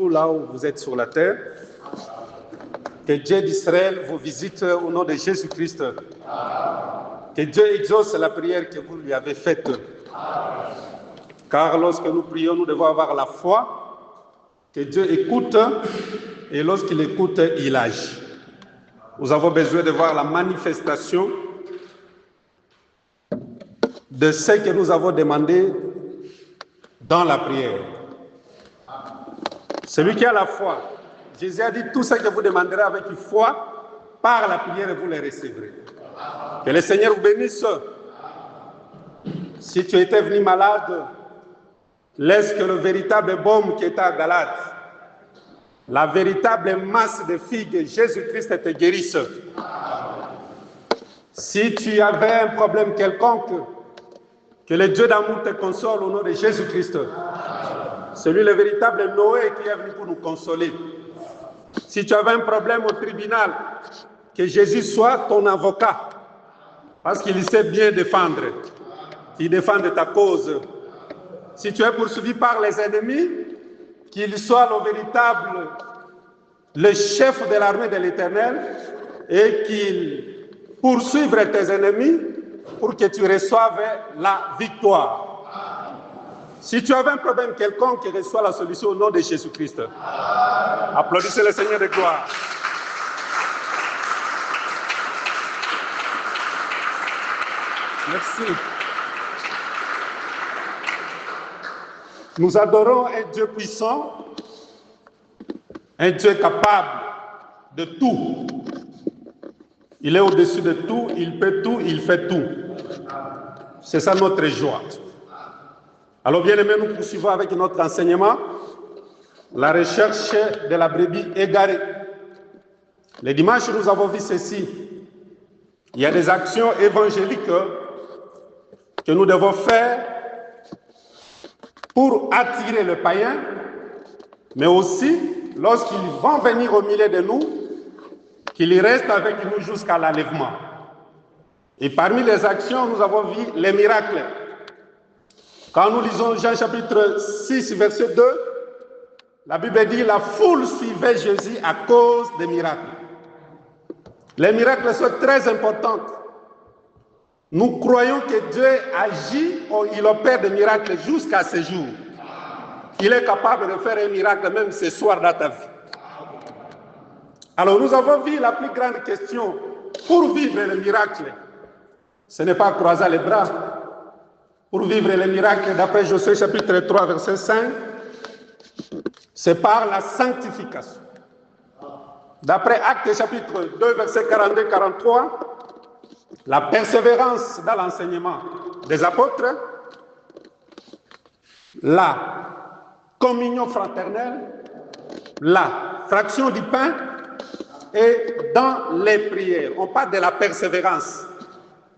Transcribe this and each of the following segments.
Là où vous êtes sur la terre, que Dieu d'Israël vous visite au nom de Jésus-Christ. Que Dieu exauce la prière que vous lui avez faite. Car lorsque nous prions, nous devons avoir la foi que Dieu écoute, et lorsqu'il écoute, il agit. Nous avons besoin de voir la manifestation de ce que nous avons demandé dans la prière. Celui qui a la foi, Jésus a dit, tout ce que vous demanderez avec foi, par la prière, vous les recevrez. Que le Seigneur vous bénisse. Si tu étais venu malade, laisse que le véritable baume qui est à Galate, la véritable masse de figues, Jésus-Christ te guérisse. Si tu avais un problème quelconque, que le Dieu d'amour te console au nom de Jésus-Christ. Celui, le véritable Noé qui est venu pour nous consoler. Si tu avais un problème au tribunal, que Jésus soit ton avocat, parce qu'il sait bien défendre. Il défend ta cause. Si tu es poursuivi par les ennemis, qu'il soit le véritable, le chef de l'armée de l'Éternel, et qu'il poursuive tes ennemis pour que tu reçoives la victoire. Si tu avais un problème quelconque, reçois la solution au nom de Jésus-Christ. Applaudissez le Seigneur de gloire. Merci. Nous adorons un Dieu puissant, un Dieu capable de tout. Il est au-dessus de tout, il peut tout, il fait tout. C'est ça notre joie. Alors bien aimés, nous poursuivons avec notre enseignement, la recherche de la brebis égarée. Le dimanche, nous avons vu ceci. Il y a des actions évangéliques que nous devons faire pour attirer le païen, mais aussi, lorsqu'ils vont venir au milieu de nous, qu'ils restent avec nous jusqu'à l'enlèvement. Et parmi les actions, nous avons vu les miracles. Quand nous lisons Jean chapitre 6, verset 2, la Bible dit « La foule suivait Jésus à cause des miracles ». Les miracles sont très importants. Nous croyons que Dieu agit, il opère des miracles jusqu'à ce jour. Il est capable de faire un miracle même ce soir dans ta vie. Alors nous avons vu la plus grande question pour vivre le miracle. Ce n'est pas croiser les bras. Pour vivre les miracles, d'après Josué chapitre 3, verset 5, c'est par la sanctification. D'après Actes chapitre 2, verset 42-43, la persévérance dans l'enseignement des apôtres, la communion fraternelle, la fraction du pain et dans les prières. On parle de la persévérance.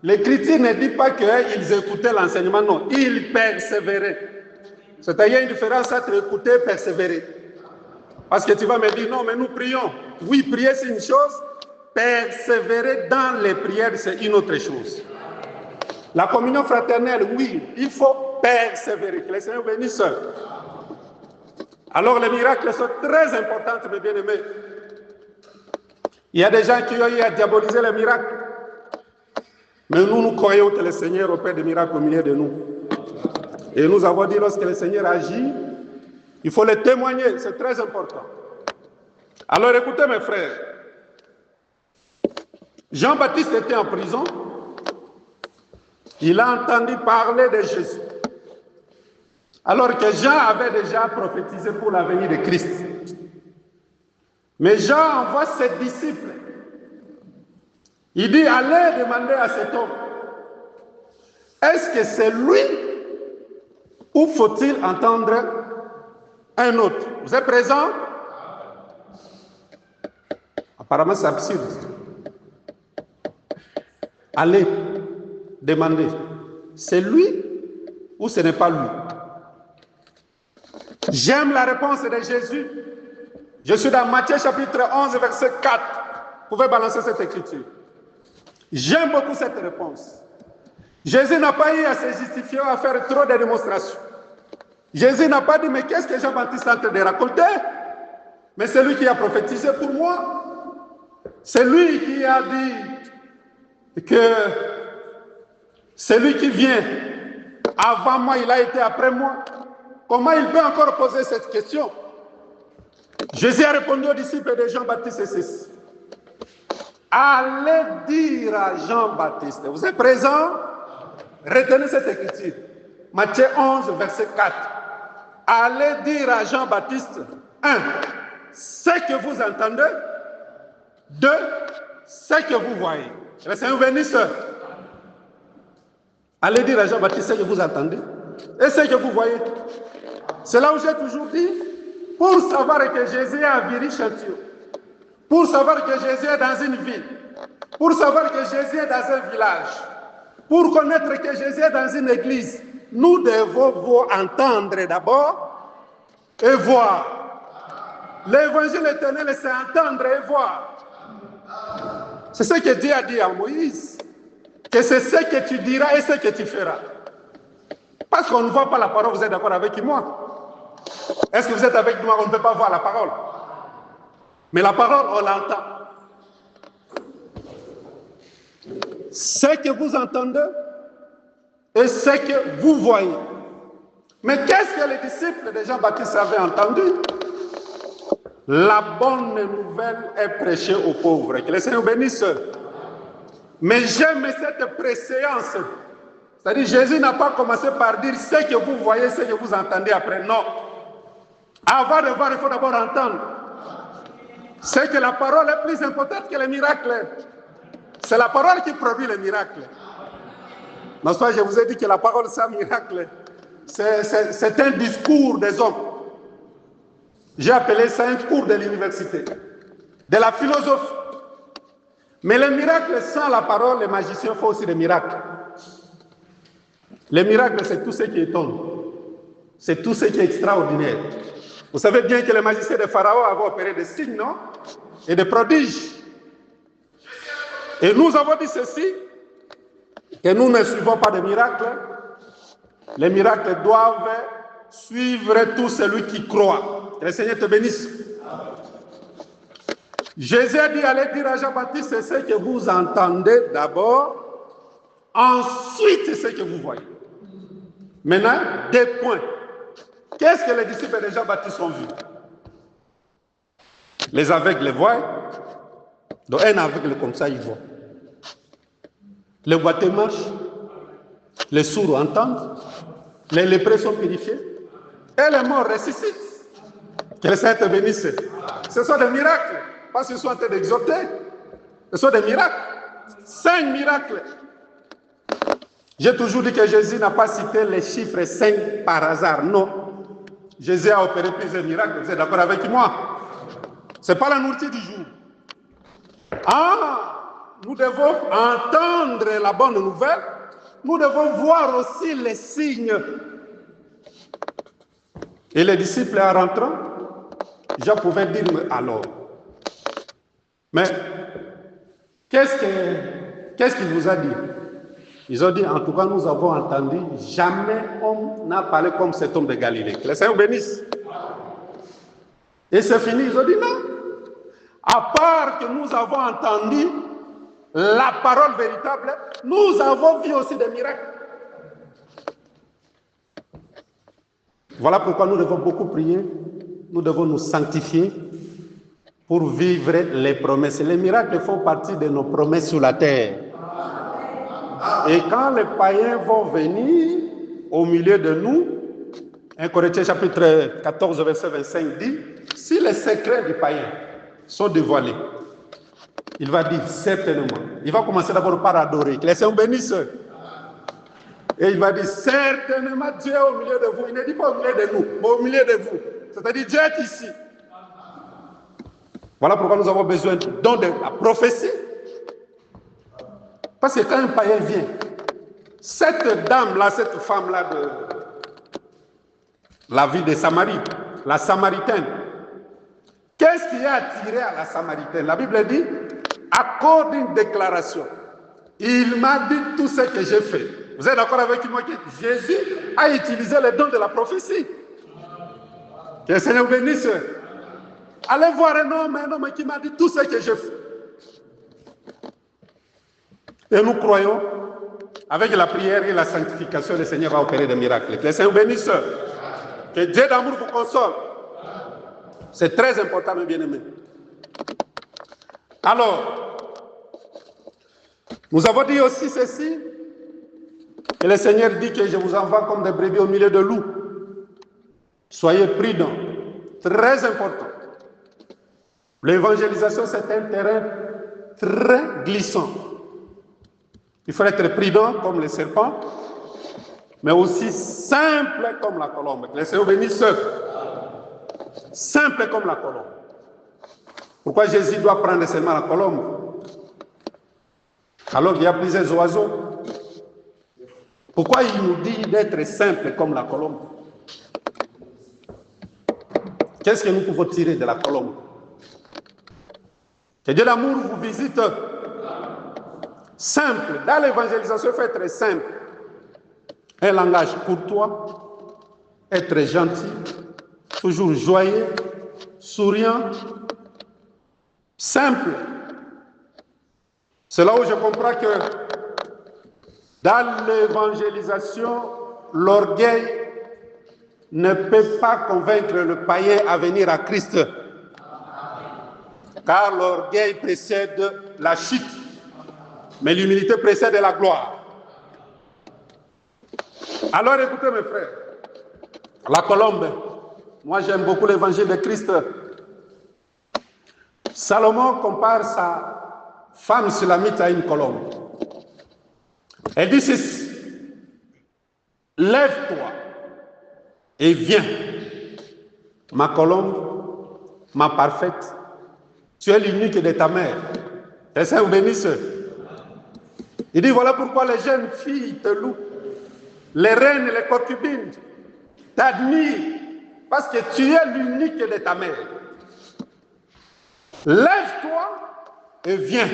L'Écriture ne dit pas qu'ils écoutaient l'enseignement, non, ils persévéraient. C'est-à-dire une différence entre écouter et persévérer. Parce que tu vas me dire, non, mais nous prions. Oui, prier c'est une chose, persévérer dans les prières c'est une autre chose. La communion fraternelle, oui, il faut persévérer. Que le Seigneur bénisse. Alors les miracles sont très importants, mes bien-aimés. Il y a des gens qui ont eu à diaboliser les miracles. Mais nous croyons que le Seigneur opère des miracles au milieu de nous. Et nous avons dit, lorsque le Seigneur agit, il faut le témoigner, c'est très important. Alors écoutez mes frères, Jean-Baptiste était en prison, il a entendu parler de Jésus. Alors que Jean avait déjà prophétisé pour la venue de Christ. Mais Jean envoie ses disciples. Il dit, allez demander à cet homme, est-ce que c'est lui ou faut-il entendre un autre? Vous êtes présent? Apparemment, c'est absurde. Allez demander, c'est lui ou ce n'est pas lui? J'aime la réponse de Jésus. Je suis dans Matthieu chapitre 11, verset 4. Vous pouvez balancer cette écriture. J'aime beaucoup cette réponse. Jésus n'a pas eu à se justifier, à faire trop de démonstrations. Jésus n'a pas dit, mais qu'est-ce que Jean-Baptiste est en train de raconter? Mais c'est lui qui a prophétisé pour moi. C'est lui qui a dit que c'est lui qui vient. Avant moi, il a été après moi. Comment il peut encore poser cette question? Jésus a répondu aux disciples de Jean-Baptiste et ceci. Allez dire à Jean-Baptiste. Vous êtes présents? Retenez cette écriture. Matthieu 11, verset 4. Allez dire à Jean-Baptiste, 1. Ce que vous entendez. 2. Ce que vous voyez. Le Seigneur bénisse. Allez dire à Jean-Baptiste ce que vous entendez et ce que vous voyez. C'est là où j'ai toujours dit, pour savoir que Jésus est à Viry-Châtillon, pour savoir que Jésus est dans une ville, pour savoir que Jésus est dans un village, pour connaître que Jésus est dans une église, nous devons entendre d'abord et voir. L'évangile éternel, c'est entendre et voir. C'est ce que Dieu a dit à Moïse, que c'est ce que tu diras et ce que tu feras. Parce qu'on ne voit pas la parole, vous êtes d'accord avec moi? Est-ce que vous êtes avec moi? On ne peut pas voir la parole. Mais la parole, on l'entend. Ce que vous entendez et ce que vous voyez. Mais qu'est-ce que les disciples de Jean-Baptiste avaient entendu? La bonne nouvelle est prêchée aux pauvres. Que le Seigneur bénisse. Mais j'aime cette préséance. C'est-à-dire, Jésus n'a pas commencé par dire ce que vous voyez, ce que vous entendez après. Non. Avant de voir, il faut d'abord entendre. C'est que la parole est plus importante que les miracles. C'est la parole qui produit les miracles. Non, soit je vous ai dit que la parole, c'est un miracle. C'est un discours des hommes. J'ai appelé ça un cours de l'université, de la philosophie. Mais les miracles, sans la parole, les magiciens font aussi des miracles. Les miracles, c'est tout ce qui étonne. C'est tout ce qui est extraordinaire. Vous savez bien que les magiciens de Pharaon avaient opéré des signes, non? Et des prodiges. Et nous avons dit ceci, que nous ne suivons pas de miracles. Les miracles doivent suivre tout celui qui croit. Que le Seigneur te bénisse. Jésus a dit, allez dire à Jean-Baptiste, c'est ce que vous entendez d'abord, ensuite c'est ce que vous voyez. Maintenant, des points. Qu'est-ce que les disciples de Jean-Baptiste ont vu? Les aveugles voient. Donc un aveugle comme ça, il voit. Les boiteux marchent. Les sourds entendent. Les lépreux sont purifiés. Et les morts ressuscitent. Que le Seigneur te bénisse. Ce sont des miracles. Pas ce qu'ils sont en train d'exhorter. Ce sont des miracles. 5 miracles. J'ai toujours dit que Jésus n'a pas cité les chiffres 5 par hasard. Non. Jésus a opéré plusieurs miracles. Vous êtes d'accord avec moi? Ce n'est pas la nourriture du jour. Nous devons entendre la bonne nouvelle. Nous devons voir aussi les signes. Et les disciples, en rentrant, Jean pouvait dire alors. Mais qu'est-ce qu'il vous a dit? Ils ont dit, en tout cas, nous avons entendu, jamais on n'a parlé comme cet homme de Galilée. Que le Seigneur bénisse. Et c'est fini, ils ont dit non. À part que nous avons entendu la parole véritable, nous avons vu aussi des miracles. Voilà pourquoi nous devons beaucoup prier, nous devons nous sanctifier pour vivre les promesses. Les miracles font partie de nos promesses sur la terre. Et quand les païens vont venir au milieu de nous, 1 Corinthiens chapitre 14, verset 25 dit, si les secrets du païen sont dévoilés, il va dire certainement, il va commencer d'abord par adorer, que les saints bénissent. Et il va dire certainement Dieu est au milieu de vous. Il ne dit pas au milieu de nous, mais au milieu de vous. C'est-à-dire Dieu est ici. Voilà pourquoi nous avons besoin de la prophétie. Parce que quand un païen vient, cette dame-là, cette femme-là de la ville de Samarie, la Samaritaine, qu'est-ce qui a attiré à la Samaritaine? La Bible dit, à cause d'une déclaration, il m'a dit tout ce que j'ai fait. Vous êtes d'accord avec moi que Jésus a utilisé le don de la prophétie? Que le Seigneur bénisse. Allez voir un homme qui m'a dit tout ce que j'ai fait. Et nous croyons, avec la prière et la sanctification, le Seigneur va opérer des miracles. Que le Seigneur bénisse. Que Dieu d'amour vous console. C'est très important, mes bien-aimés. Alors, nous avons dit aussi ceci, que le Seigneur dit que je vous envoie comme des brebis au milieu de loups. Soyez prudents. Très important. L'évangélisation, c'est un terrain très glissant. Il faut être prudent comme le serpent, mais aussi simple comme la colombe. Que le Seigneur bénisse. Simple comme la colombe. Pourquoi Jésus doit prendre seulement la colombe alors qu'il y a plusieurs oiseaux? Pourquoi il nous dit d'être simple comme la colombe? Qu'est-ce que nous pouvons tirer de la colombe? Que Dieu d'amour vous visite. Simple. Dans l'évangélisation, il faut être simple. Un langage courtois, être gentil, toujours joyeux, souriant, simple. C'est là où je comprends que dans l'évangélisation, l'orgueil ne peut pas convaincre le païen à venir à Christ. Car l'orgueil précède la chute, mais l'humilité précède la gloire. Alors écoutez mes frères, la colombe, moi j'aime beaucoup l'évangile de Christ. Salomon compare sa femme sulamite à une colombe. Elle dit ceci: lève-toi et viens, ma colombe, ma parfaite, tu es l'unique de ta mère. Et ça vous bénisse. Il dit voilà pourquoi les jeunes filles te louent, les reines et les concubines t'admirent, parce que tu es l'unique de ta mère. Lève-toi et viens.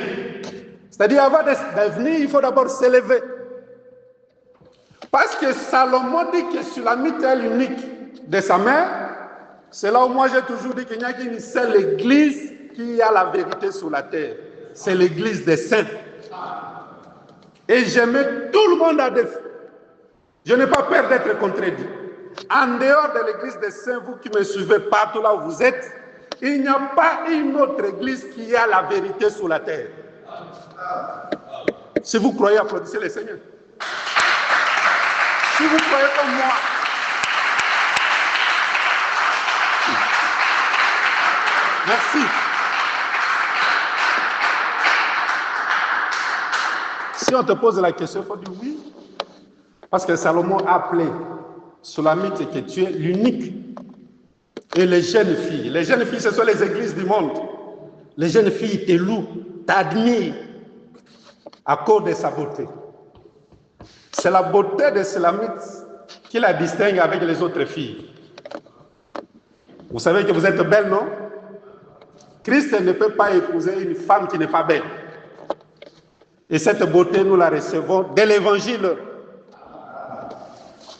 C'est-à-dire, avant de venir, il faut d'abord s'élever. Parce que Salomon dit que Sulamite est l'unique de sa mère. C'est là où moi j'ai toujours dit qu'il n'y a qu'une seule église qui a la vérité sur la terre. C'est l'église des saints. Et je mets tout le monde à défi. Je n'ai pas peur d'être contredit. En dehors de l'église des saints, vous qui me suivez partout là où vous êtes, il n'y a pas une autre église qui a la vérité sur la terre. Si vous croyez, applaudissez le Seigneur. Si vous croyez comme moi, merci. Si on te pose la question, il faut dire oui. Parce que Salomon a appelé Sulamite que tu es l'unique. Et les jeunes filles, ce sont les églises du monde. Les jeunes filles te louent, t'admirent à cause de sa beauté. C'est la beauté de Sulamite qui la distingue avec les autres filles. Vous savez que vous êtes belle, non? Christ ne peut pas épouser une femme qui n'est pas belle. Et cette beauté, nous la recevons de l'évangile.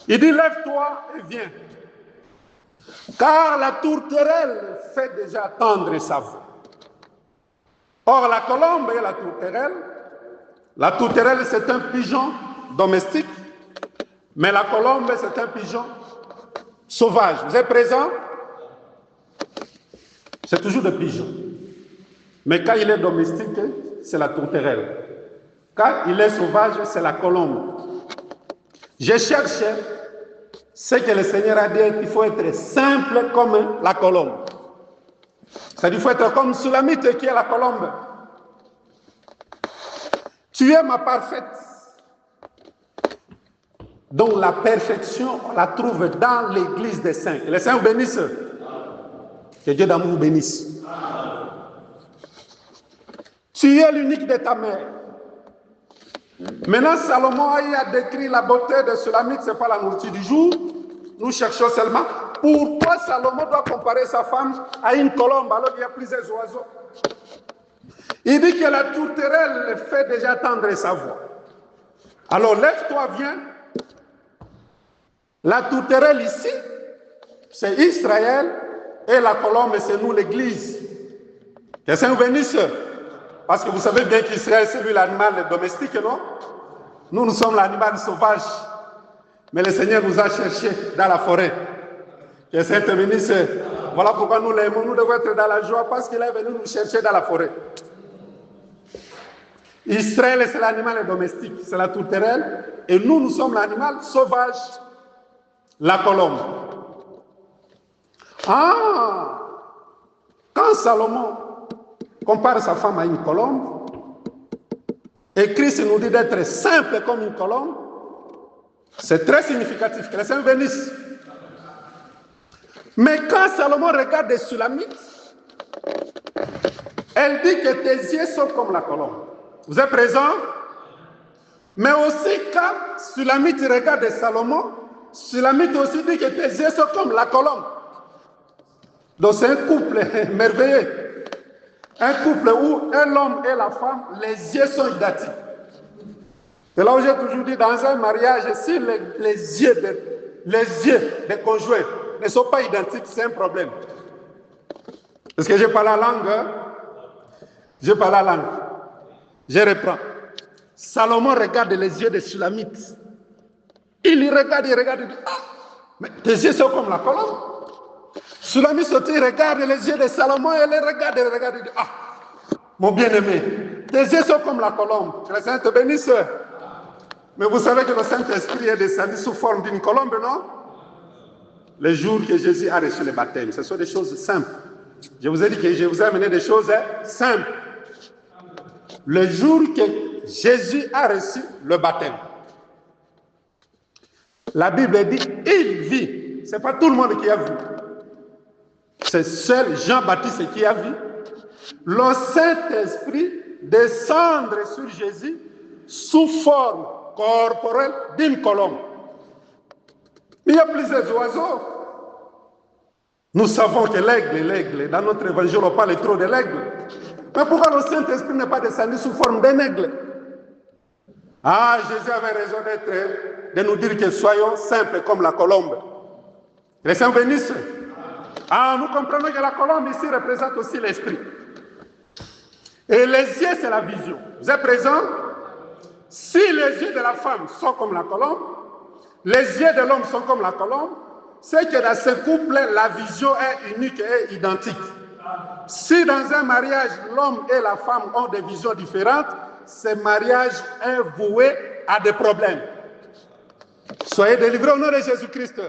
Il dit, lève-toi et viens. Car la tourterelle fait déjà tendre sa voix. Or, la colombe et la tourterelle c'est un pigeon domestique, mais la colombe c'est un pigeon sauvage. Vous êtes présents? C'est toujours des pigeons. Mais quand il est domestique, c'est la tourterelle. Quand il est sauvage, c'est la colombe. Je cherche ce que le Seigneur a dit, qu'il faut être simple comme la colombe. C'est-à-dire qu'il faut être comme Sulamite qui est la colombe. Tu es ma parfaite. Donc la perfection, on la trouve dans l'église des saints. Que les saints vous bénissent. Que Dieu d'amour vous bénisse. Tu es l'unique de ta mère. Maintenant, Salomon a décrit la beauté de Sulamite, ce n'est pas la nourriture du jour. Nous cherchons seulement pourquoi Salomon doit comparer sa femme à une colombe alors qu'il y a plusieurs oiseaux. Il dit que la tourterelle fait déjà tendre sa voix. Alors lève-toi, viens. La tourterelle ici, c'est Israël et la colombe, c'est nous l'Église. Que le Seigneur vous bénisse. Parce que vous savez bien qu'Israël, c'est lui l'animal domestique, non? Nous, nous sommes l'animal sauvage. Mais le Seigneur nous a cherchés dans la forêt. Que le Seigneur te bénisse. Voilà pourquoi nous l'aimons. Nous devons être dans la joie parce qu'il est venu nous chercher dans la forêt. Israël, c'est l'animal domestique, c'est la tourterelle. Et nous, nous sommes l'animal sauvage, la colombe. Ah! Quand Salomon compare sa femme à une colombe, et Christ nous dit d'être simple comme une colombe, c'est très significatif. Que le Seigneur bénisse. Mais quand Salomon regarde les Sulamites, elle dit que tes yeux sont comme la colombe. Vous êtes présents? Mais aussi quand Sulamite regarde Salomon, Sulamite aussi dit que tes yeux sont comme la colombe. Donc c'est un couple merveilleux. Un couple où l'homme et la femme, les yeux sont identiques. C'est là où j'ai toujours dit, dans un mariage, si les yeux des conjoints ne sont pas identiques, c'est un problème. Est-ce que j'ai pas la langue? J'ai pas la langue. Je reprends. Salomon regarde les yeux des Sulamites. Il regarde, il dit, ah, mais tes yeux sont comme la colombe. Sulamite sortit, regarde les yeux de Salomon, elle regarde, il dit, ah, mon bien-aimé, tes yeux sont comme la colombe. Que le Seigneur te bénisse. Mais vous savez que le Saint-Esprit est descendu sous forme d'une colombe, non? Le jour que Jésus a reçu le baptême, ce sont des choses simples. Je vous ai dit que je vous ai amené des choses simples. Le jour que Jésus a reçu le baptême, la Bible dit, il vit. Ce n'est pas tout le monde qui a vu. C'est seul Jean-Baptiste qui a vu le Saint-Esprit descendre sur Jésus sous forme corporelle d'une colombe. Il y a plusieurs oiseaux. Nous savons que l'aigle, dans notre évangile, on parle trop de l'aigle. Mais pourquoi le Saint-Esprit n'est pas descendu sous forme d'un aigle? Ah, Jésus avait raison de nous dire que soyons simples comme la colombe. Les saints bénissent. Ah, nous comprenons que la colombe ici représente aussi l'esprit. Et les yeux, c'est la vision. Vous êtes présents? Si les yeux de la femme sont comme la colombe, les yeux de l'homme sont comme la colombe, c'est que dans ce couple, la vision est unique et identique. Si dans un mariage, l'homme et la femme ont des visions différentes, ce mariage est voué à des problèmes. Soyez délivrés au nom de Jésus-Christ.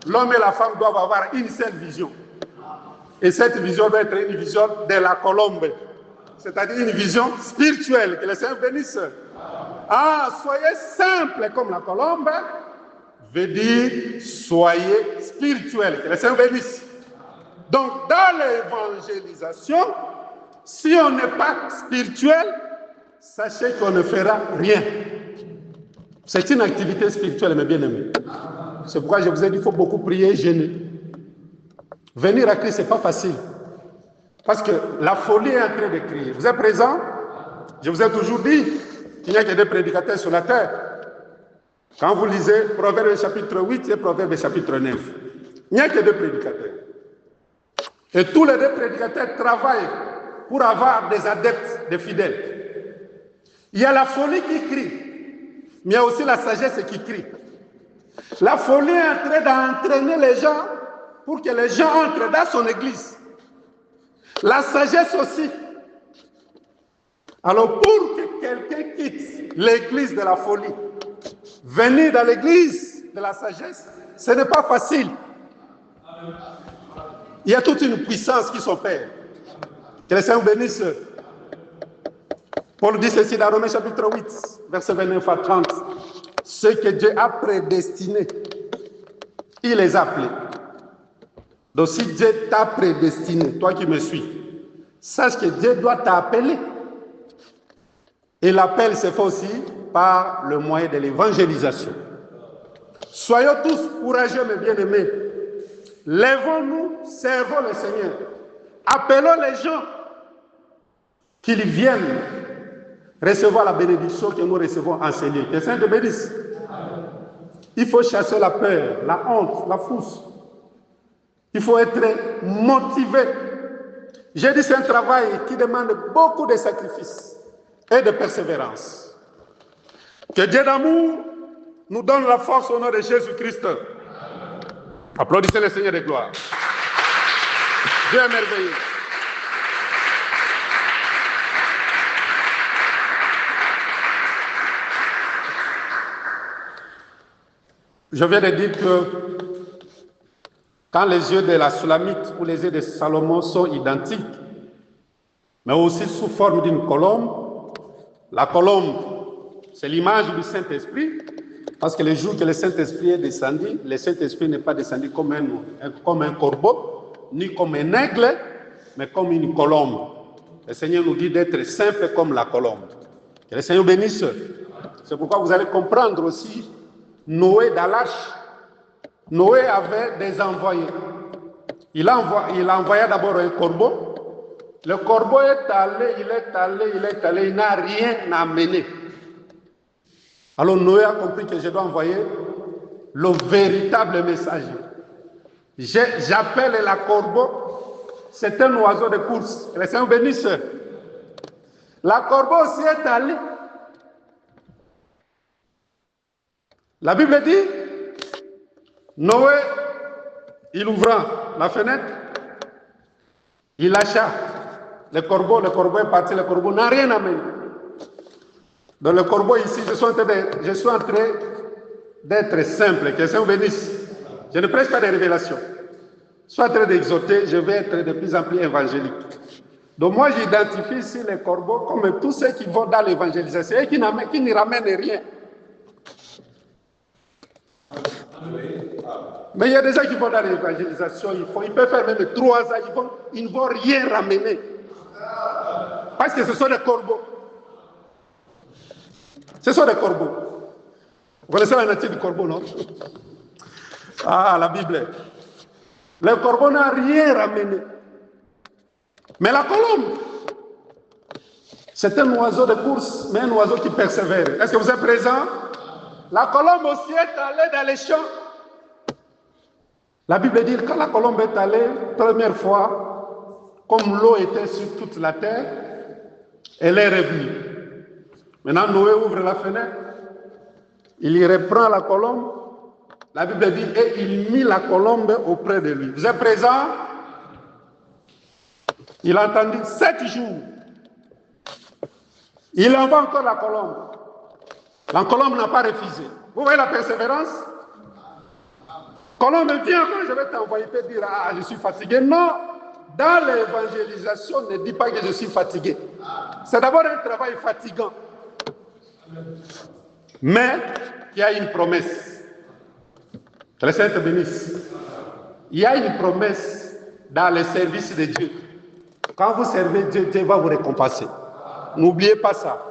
L'homme et la femme doivent avoir une seule vision. Et cette vision doit être une vision de la colombe. C'est-à-dire une vision spirituelle. Que le Seigneur bénisse. Ah, soyez simples comme la colombe veut dire soyez spirituels. Que le Seigneur bénisse. Donc, dans l'évangélisation, si on n'est pas spirituel, sachez qu'on ne fera rien. C'est une activité spirituelle, mes bien-aimés. C'est pourquoi je vous ai dit qu'il faut beaucoup prier et jeûner. Venir à Christ, ce n'est pas facile. Parce que la folie est en train de crier. Vous êtes présents? Je vous ai toujours dit qu'il n'y a que des prédicateurs sur la terre. Quand vous lisez Proverbes chapitre 8 et Proverbes chapitre 9, il n'y a que deux prédicateurs. Et tous les deux prédicateurs travaillent pour avoir des adeptes, des fidèles. Il y a la folie qui crie, mais il y a aussi la sagesse qui crie. La folie est en train d'entraîner les gens pour que les gens entrent dans son église. La sagesse aussi. Alors pour que quelqu'un quitte l'église de la folie, venir dans l'église de la sagesse, ce n'est pas facile. Il y a toute une puissance qui s'opère. Que le Seigneur bénisse. Paul dit ceci dans Romains chapitre 8, verset 29 à 30. Ce que Dieu a prédestiné, il les a appelés. Donc si Dieu t'a prédestiné, toi qui me suis, sache que Dieu doit t'appeler. Et l'appel se fait aussi par le moyen de l'évangélisation. Soyons tous courageux, mes bien-aimés. Lèvons-nous, servons le Seigneur. Appelons les gens qu'ils viennent recevoir la bénédiction que nous recevons en Seigneur. Que le Seigneur te bénisse. Il faut chasser la peur, la honte, la frousse. Il faut être motivé. J'ai dit c'est un travail qui demande beaucoup de sacrifices et de persévérance. Que Dieu d'amour nous donne la force au nom de Jésus-Christ. Applaudissez le Seigneur de gloire. Dieu est merveilleux. Je viens de dire que quand les yeux de la Sulamite ou les yeux de Salomon sont identiques, mais aussi sous forme d'une colombe, la colombe, c'est l'image du Saint-Esprit, parce que le jour que le Saint-Esprit est descendu, le Saint-Esprit n'est pas descendu comme un corbeau, ni comme un aigle, mais comme une colombe. Le Seigneur nous dit d'être simple comme la colombe. Que le Seigneur bénisse. C'est pourquoi vous allez comprendre aussi Noé dans l'arche. Noé avait des envoyés. Il a envoyé d'abord un corbeau. Le corbeau est allé, il n'a rien amené. Alors Noé a compris que je dois envoyer le véritable messager. J'appelle la corbeau, c'est un oiseau de course. Que le Seigneur bénisse. La corbeau aussi est allée. La Bible dit, Noé, il ouvra la fenêtre, il lâcha le corbeau est parti, le corbeau n'a rien amené. Dans le corbeau ici, je suis en train d'être simple, que le Seigneur bénisse. Je ne prêche pas des révélations. Je suis en train d'exhorter, je vais être de plus en plus évangélique. Donc moi, j'identifie ici les corbeaux comme tous ceux qui vont dans l'évangélisation et qui n'y ramènent rien. Mais il y a des gens qui vont dans l'évangélisation, ils peuvent faire même 3 ans, ils ne vont rien ramener. Parce que ce sont des corbeaux. Ce sont des corbeaux. Vous connaissez la nature du corbeau, non? Ah, la Bible. Le corbeau n'a rien ramené. Mais la colombe, c'est un oiseau de course, mais un oiseau qui persévère. Est-ce que vous êtes présent? La colombe aussi est allée dans les champs. La Bible dit que quand la colombe est allée, première fois, comme l'eau était sur toute la terre, elle est revenue. Maintenant, Noé ouvre la fenêtre, il y reprend la colombe. La Bible dit, et il mit la colombe auprès de lui. Vous êtes présent? Il a entendu 7 jours. Il envoie encore la colombe. La colombe n'a pas refusé. Vous voyez la persévérance? Colombe, viens, je vais t'envoyer te dire, ah, je suis fatigué. Non, dans l'évangélisation, ne dis pas que je suis fatigué. C'est d'abord un travail fatigant. Mais il y a une promesse. Que le Seigneur te bénisse. Il y a une promesse dans le service de Dieu. Quand vous servez Dieu, Dieu va vous récompenser. N'oubliez pas ça.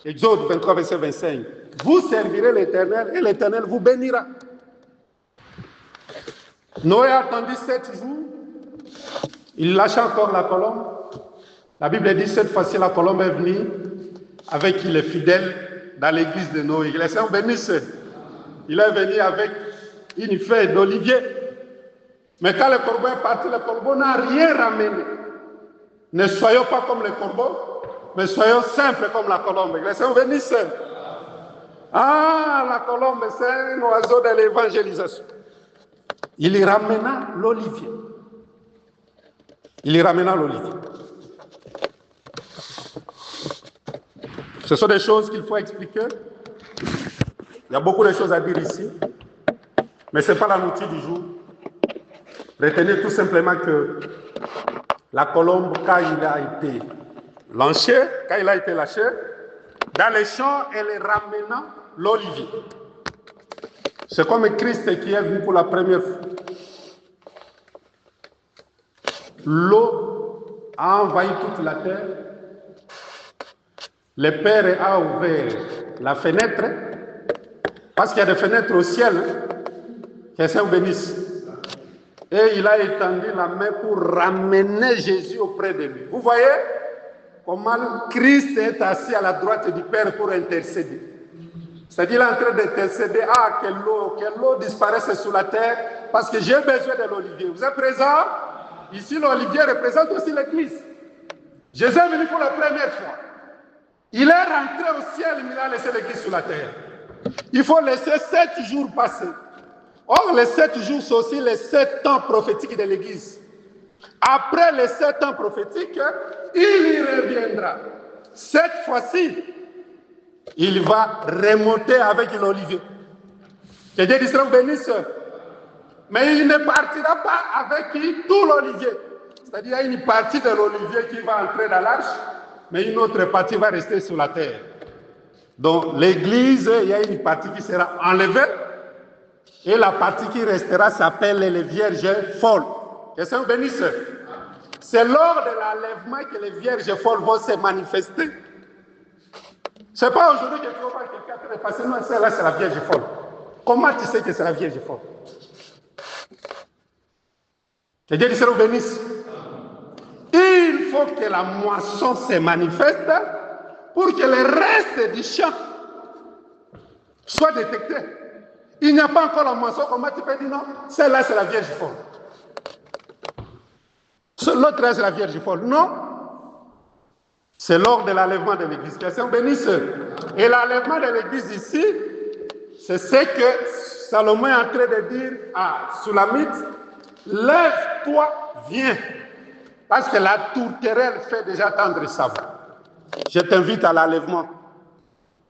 Exode 23, verset 25. Vous servirez l'Éternel et l'Éternel vous bénira. Noé a attendu 7 jours. Il lâcha encore la colombe. La Bible dit cette fois-ci, la colombe est venue avec les fidèles dans l'église de Noé. Le Seigneur bénisse. Il est venu avec une feuille d'olivier. Mais quand le corbeau est parti, le corbeau n'a rien ramené. Ne soyons pas comme le corbeau, mais soyons simples comme la colombe. Le Seigneur bénisse. Ah, la colombe, c'est un oiseau de l'évangélisation. Il y ramena l'olivier. Il y ramena l'olivier. Ce sont des choses qu'il faut expliquer. Il y a beaucoup de choses à dire ici. Mais ce n'est pas la nourriture du jour. Retenez tout simplement que la colombe, quand il a été lâché, dans les champs, elle ramena l'olivier. C'est comme Christ qui est venu pour la première fois. L'eau a envahi toute la terre. Le Père a ouvert la fenêtre, parce qu'il y a des fenêtres au ciel, que le Seigneur bénisse. Et il a étendu la main pour ramener Jésus auprès de lui. Vous voyez comment Christ est assis à la droite du Père pour intercéder. C'est-à-dire qu'il est en train d'intercéder, que l'eau disparaisse sous la terre, parce que j'ai besoin de l'olivier. Vous êtes présents? Ici, l'olivier représente aussi l'Église. Jésus est venu pour la première fois. Il est rentré au ciel, mais il a laissé l'Église sur la terre. Il faut laisser 7 jours passer. Or, les 7 jours sont aussi les 7 temps prophétiques de l'Église. Après les 7 ans prophétiques, il y reviendra. Cette fois-ci, il va remonter avec l'olivier. Que Dieu vous bénisse. Mais il ne partira pas avec tout l'olivier. C'est-à-dire, il y a une partie de l'olivier qui va entrer dans l'arche, mais une autre partie va rester sur la terre. Donc, l'Église, il y a une partie qui sera enlevée, et la partie qui restera s'appelle les vierges folles. Que Dieu vous bénisse. C'est lors de l'enlèvement que les vierges folles vont se manifester. Ce n'est pas aujourd'hui que tu vas voir quelqu'un qui est passé. Non, celle-là, c'est la vierge folle. Comment tu sais que c'est la vierge folle? Que Dieu vous bénisse. Il faut que la moisson se manifeste pour que le reste du champ soit détecté. Il n'y a pas encore la moisson. Comment tu peux dire non? Celle-là, c'est la vierge folle. L'autre, c'est la vierge folle. Non. C'est lors de l'enlèvement de l'Église. Que Dieu bénisse. Et l'enlèvement de l'Église ici, c'est ce que Salomon est en train de dire à Sulamite. Lève-toi, viens. Parce que la tourterelle fait déjà tendre sa voix. Je t'invite à l'enlèvement.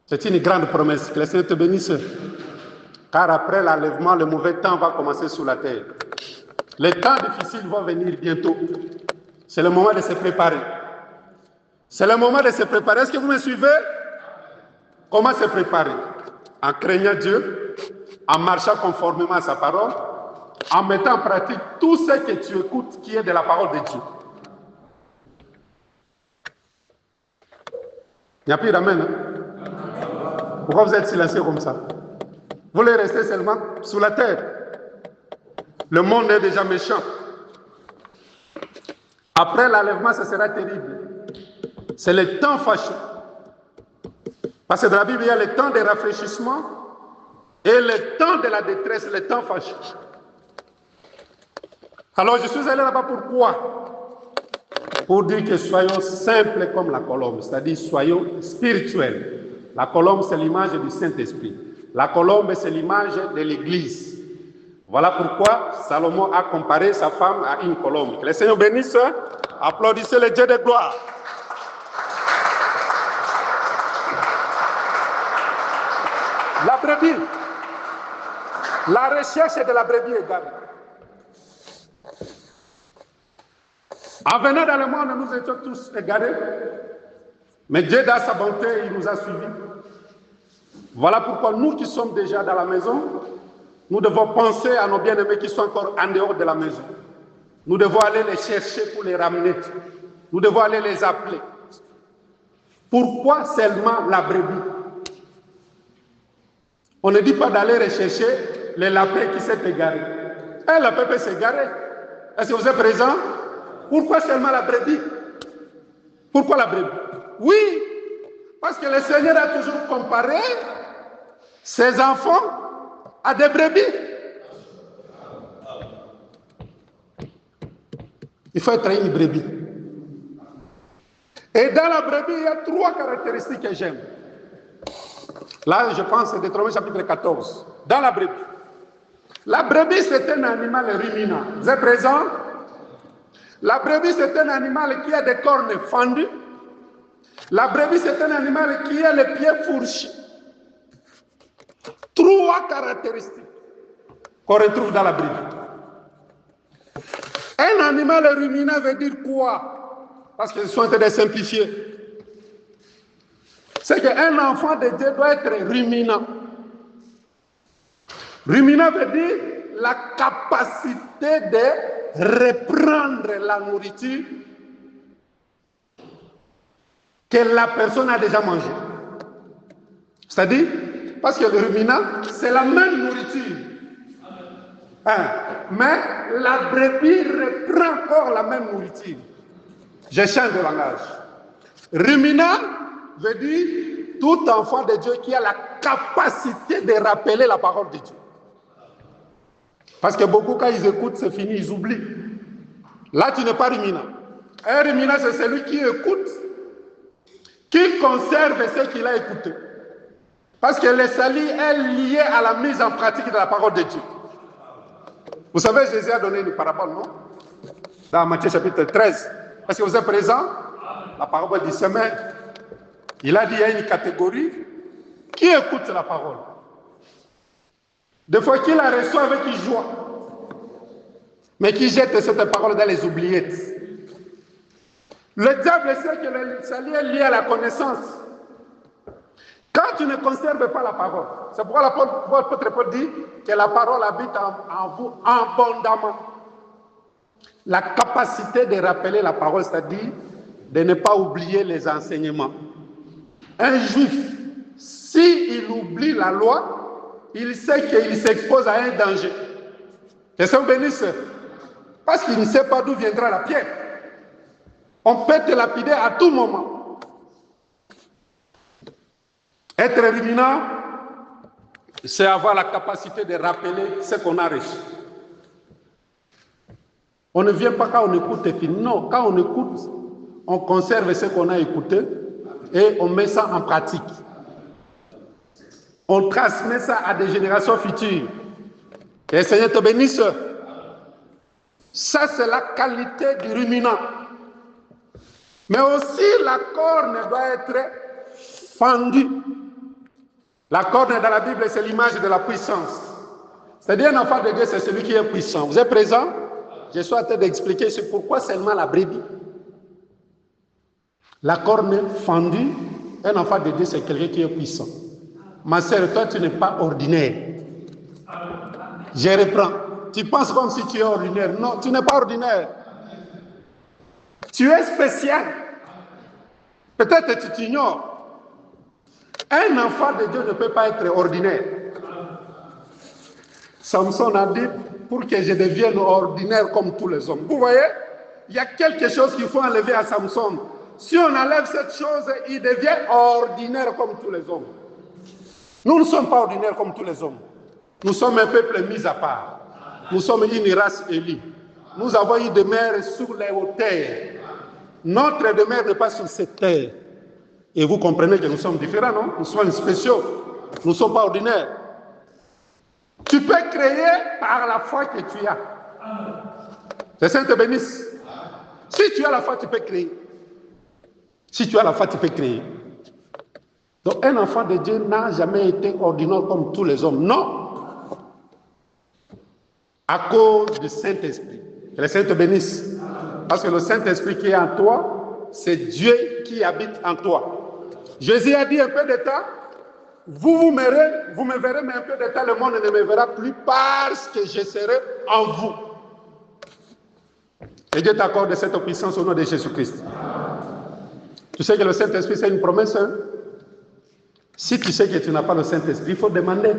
C'est une grande promesse. Que le Seigneur te bénisse. Car après l'enlèvement, le mauvais temps va commencer sur la terre. Les temps difficiles vont venir bientôt. C'est le moment de se préparer. C'est le moment de se préparer. Est-ce que vous me suivez? Comment se préparer? En craignant Dieu, en marchant conformément à sa parole, en mettant en pratique tout ce que tu écoutes qui est de la parole de Dieu. Il n'y a plus d'amen. Hein? Pourquoi vous êtes silencieux comme ça? Vous voulez rester seulement sous la terre. Le monde est déjà méchant. Après l'enlèvement, ce sera terrible. C'est le temps fâcheux. Parce que dans la Bible, il y a le temps de rafraîchissement et le temps de la détresse, le temps fâcheux. Alors, je suis allé là-bas pourquoi? Pour dire que soyons simples comme la colombe, c'est-à-dire soyons spirituels. La colombe, c'est l'image du Saint-Esprit. La colombe, c'est l'image de l'Église. Voilà pourquoi Salomon a comparé sa femme à une colombe. Que le Seigneur bénisse. Applaudissez le Dieu de gloire. La brebis. La recherche de la brebis égale. En venant dans le monde, nous étions tous égarés. Mais Dieu, dans sa bonté, il nous a suivis. Voilà pourquoi nous qui sommes déjà dans la maison, nous devons penser à nos bien-aimés qui sont encore en dehors de la maison. Nous devons aller les chercher pour les ramener. Nous devons aller les appeler. Pourquoi seulement la brebis? On ne dit pas d'aller rechercher les lapins qui s'est égaré. Un lapin peut s'égarer. Est-ce que vous êtes présents? Pourquoi seulement la brebis? Pourquoi la brebis? Oui, parce que le Seigneur a toujours comparé ses enfants à des brebis. Il faut être une brebis. Et dans la brebis, il y a 3 caractéristiques que j'aime. Là, je pense, c'est Deutéronome chapitre 14. Dans la brebis. La brebis, c'est un animal ruminant. Vous êtes présents? La brebis, c'est un animal qui a des cornes fendues. La brebis, c'est un animal qui a les pieds fourchus. 3 caractéristiques qu'on retrouve dans la brebis. Un animal ruminant veut dire quoi? Parce qu'ils sont en train de simplifier. C'est qu'un enfant de Dieu doit être ruminant. Ruminant veut dire la capacité de reprendre la nourriture que la personne a déjà mangée. C'est-à-dire, parce que le ruminant, c'est la même nourriture. Mais la brebis reprend encore la même nourriture. Je change de langage. Ruminant veut dire tout enfant de Dieu qui a la capacité de rappeler la parole de Dieu. Parce que beaucoup, quand ils écoutent, c'est fini, ils oublient. Là, tu n'es pas ruminant. Un ruminant, c'est celui qui écoute, qui conserve ce qu'il a écouté. Parce que le salut est lié à la mise en pratique de la parole de Dieu. Vous savez, Jésus a donné une parabole, non? Dans Matthieu chapitre 13. Est-ce que vous êtes présent? La parabole du semeur. Il a dit qu'il y a une catégorie qui écoute la parole. Des fois, qui la reçoit avec joie, mais qui jette cette parole dans les oubliettes. Le diable sait que le salut est lié à la connaissance. Quand tu ne conserves pas la parole, c'est pourquoi l'apôtre Paul dit que la parole habite en vous abondamment. La capacité de rappeler la parole, c'est-à-dire de ne pas oublier les enseignements. Un juif, s'il oublie la loi, il sait qu'il s'expose à un danger. Que ça vous bénisse. Parce qu'il ne sait pas d'où viendra la pierre. On peut te lapider à tout moment. Être ruminant, c'est avoir la capacité de rappeler ce qu'on a reçu. On ne vient pas quand on écoute et finit. Non, quand on écoute, on conserve ce qu'on a écouté et on met ça en pratique. On transmet ça à des générations futures. Que le Seigneur te bénisse. Ça, c'est la qualité du ruminant. Mais aussi, la corne doit être fendue. La corne dans la Bible, c'est l'image de la puissance. C'est-à-dire, un enfant de Dieu, c'est celui qui est puissant. Vous êtes présent? Je suis en train d'expliquer pourquoi seulement la brebis. La corne fendue, un enfant de Dieu, c'est quelqu'un qui est puissant. Ma sœur, toi, tu n'es pas ordinaire. Je reprends. Tu penses comme si tu es ordinaire. Non, tu n'es pas ordinaire. Tu es spécial. Peut-être tu t'ignores. Un enfant de Dieu ne peut pas être ordinaire. Samson a dit, pour que je devienne ordinaire comme tous les hommes. Vous voyez, il y a quelque chose qu'il faut enlever à Samson. Si on enlève cette chose, il devient ordinaire comme tous les hommes. Nous ne sommes pas ordinaires comme tous les hommes. Nous sommes un peuple mis à part. Nous sommes une race élue. Nous avons une demeure sur les hauteurs. Notre demeure n'est pas sur cette terre. Et vous comprenez que nous sommes différents, non? Nous sommes spéciaux. Nous ne sommes pas ordinaires. Tu peux créer par la foi que tu as. Le Seigneur te bénisse. Si tu as la foi, tu peux créer. Si tu as la foi, tu peux créer. Donc un enfant de Dieu n'a jamais été ordinaire comme tous les hommes. Non. À cause du Saint-Esprit. Que le Seigneur te bénisse. Parce que le Saint-Esprit qui est en toi, c'est Dieu qui habite en toi. Jésus a dit un peu de temps, vous me verrez, mais un peu de temps, le monde ne me verra plus parce que je serai en vous. Et Dieu t'accorde cette puissance au nom de Jésus-Christ. Tu sais que le Saint-Esprit, c'est une promesse. Hein? Si tu sais que tu n'as pas le Saint-Esprit, il faut demander.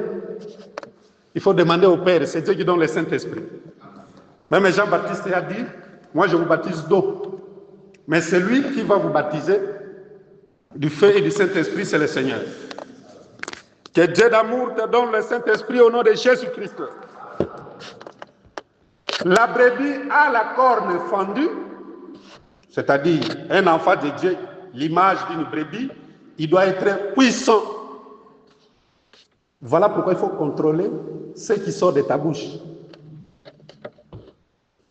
Il faut demander au Père. C'est Dieu qui donne le Saint-Esprit. Même Jean-Baptiste a dit, moi je vous baptise d'eau. Mais celui qui va vous baptiser du feu et du Saint-Esprit, c'est le Seigneur. Que Dieu d'amour te donne le Saint-Esprit au nom de Jésus-Christ. La brebis a la corne fendue, c'est-à-dire un enfant de Dieu, l'image d'une brebis, il doit être puissant. Voilà pourquoi il faut contrôler ce qui sort de ta bouche.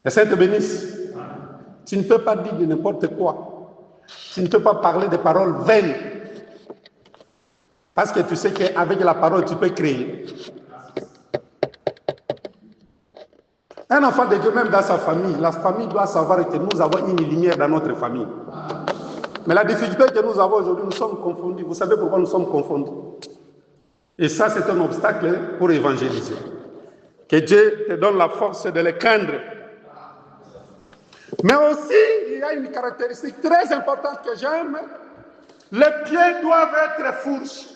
Le Seigneur te bénisse. Tu ne peux pas dire de n'importe quoi. Tu ne peux pas parler de paroles vaines. Parce que tu sais qu'avec la parole, tu peux créer. Un enfant de Dieu, même dans sa famille, la famille doit savoir que nous avons une lumière dans notre famille. Mais la difficulté que nous avons aujourd'hui, nous sommes confondus. Vous savez pourquoi nous sommes confondus? Et ça, c'est un obstacle pour évangéliser. Que Dieu te donne la force de les craindre. Mais aussi, il y a une caractéristique très importante que j'aime. Les pieds doivent être fourches.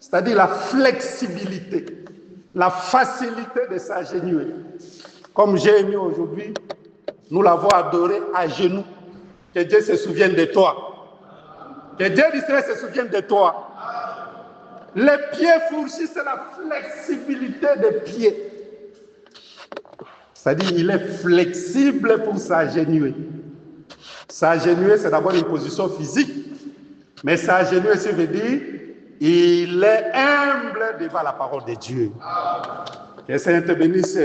C'est-à-dire la flexibilité, la facilité de s'agenouiller. Comme j'ai aimé aujourd'hui, nous l'avons adoré à genoux. Que Dieu se souvienne de toi. Que Dieu d'Israël se souvienne de toi. Les pieds fourchis, c'est la flexibilité des pieds. C'est-à-dire il est flexible pour s'agenouiller. S'agenouiller, c'est d'abord une position physique, mais s'agenouiller, ça veut dire il est humble devant la parole de Dieu. Que le Seigneur te bénisse.